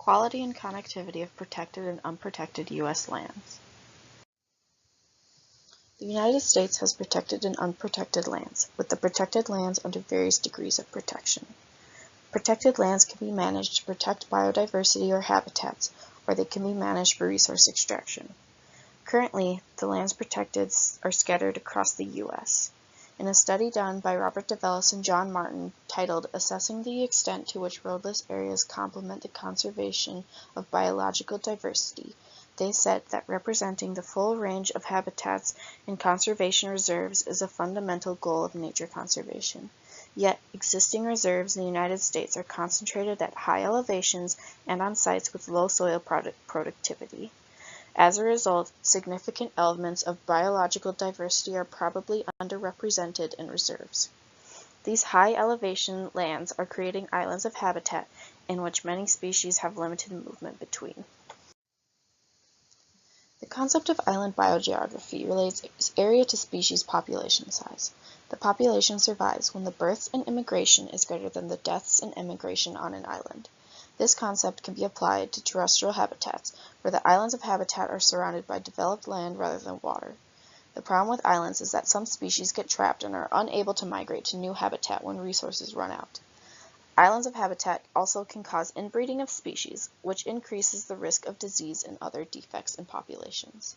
Quality and connectivity of protected and unprotected U.S. lands. The United States has protected and unprotected lands, with the protected lands under various degrees of protection. Protected lands can be managed to protect biodiversity or habitats, or they can be managed for resource extraction. Currently, the lands protected are scattered across the U.S. In a study done by Robert DeVellis and John Martin titled Assessing the Extent to which Roadless Areas Complement the Conservation of Biological Diversity, they said that representing the full range of habitats in conservation reserves is a fundamental goal of nature conservation. Yet, existing reserves in the United States are concentrated at high elevations and on sites with low soil productivity. As a result, significant elements of biological diversity are probably underrepresented in reserves. These high elevation lands are creating islands of habitat in which many species have limited movement between. The concept of island biogeography relates area to species population size. The population survives when the births and immigration is greater than the deaths and immigration on an island. This concept can be applied to terrestrial habitats, where the islands of habitat are surrounded by developed land rather than water. The problem with islands is that some species get trapped and are unable to migrate to new habitat when resources run out. Islands of habitat also can cause inbreeding of species, which increases the risk of disease and other defects in populations.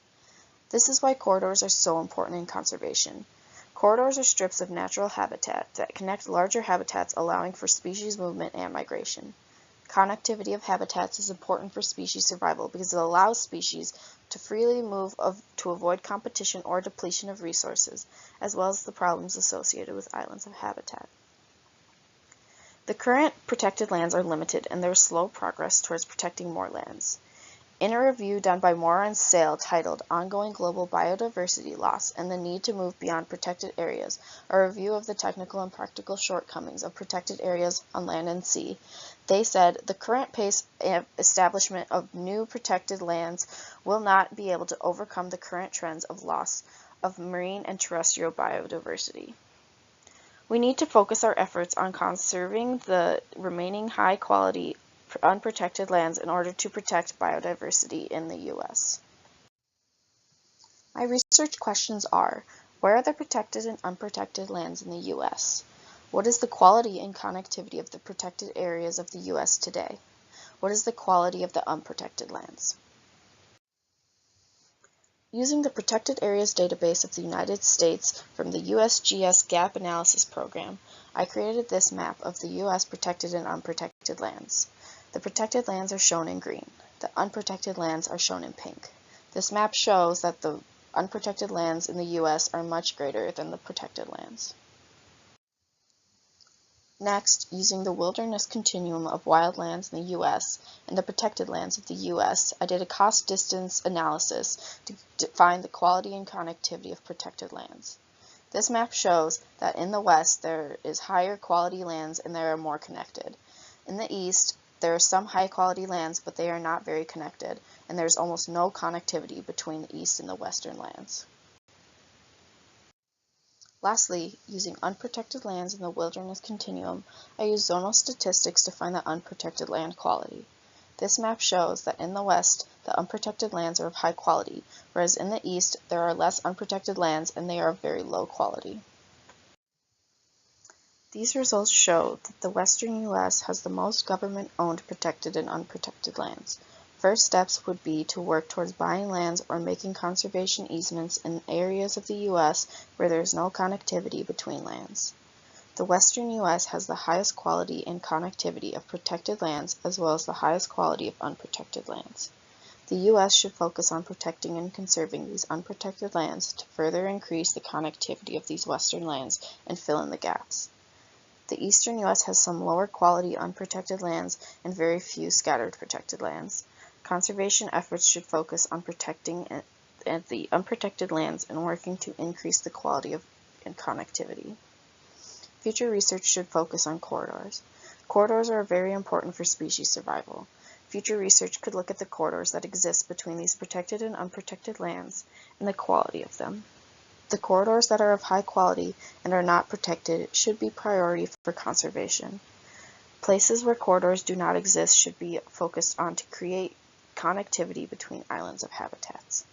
This is why corridors are so important in conservation. Corridors are strips of natural habitat that connect larger habitats, allowing for species movement and migration. Connectivity of habitats is important for species survival because it allows species to freely move to avoid competition or depletion of resources, as well as the problems associated with islands of habitat. The current protected lands are limited, and there is slow progress towards protecting more lands. In a review done by Moore and Sale titled Ongoing Global Biodiversity Loss and the Need to Move Beyond Protected Areas, a review of the technical and practical shortcomings of protected areas on land and sea, they said the current pace of establishment of new protected lands will not be able to overcome the current trends of loss of marine and terrestrial biodiversity. We need to focus our efforts on conserving the remaining high-quality unprotected lands in order to protect biodiversity in the U.S. My research questions are: where are the protected and unprotected lands in the U.S.? What is the quality and connectivity of the protected areas of the U.S. today? What is the quality of the unprotected lands? Using the Protected Areas Database of the United States from the USGS Gap Analysis Program, I created this map of the U.S. protected and unprotected lands. The protected lands are shown in green. The unprotected lands are shown in pink. This map shows that the unprotected lands in the U.S. are much greater than the protected lands. Next, using the wilderness continuum of wildlands in the U.S. and the protected lands of the U.S., I did a cost-distance analysis to find the quality and connectivity of protected lands. This map shows that in the West there is higher quality lands and they are more connected. In the East, there are some high-quality lands, but they are not very connected, and there is almost no connectivity between the East and the Western lands. Lastly, using unprotected lands in the wilderness continuum, I used zonal statistics to find the unprotected land quality. This map shows that in the West, the unprotected lands are of high quality, whereas in the East, there are less unprotected lands and they are of very low quality. These results show that the western U.S. has the most government-owned protected and unprotected lands. First steps would be to work towards buying lands or making conservation easements in areas of the U.S. where there is no connectivity between lands. The western U.S. has the highest quality and connectivity of protected lands as well as the highest quality of unprotected lands. The U.S. should focus on protecting and conserving these unprotected lands to further increase the connectivity of these western lands and fill in the gaps. The eastern U.S. has some lower quality unprotected lands and very few scattered protected lands. Conservation efforts should focus on protecting the unprotected lands and working to increase the quality and connectivity. Future research should focus on corridors. Corridors are very important for species survival. Future research could look at the corridors that exist between these protected and unprotected lands and the quality of them. The corridors that are of high quality and are not protected should be priority for conservation. Places where corridors do not exist should be focused on to create connectivity between islands of habitats.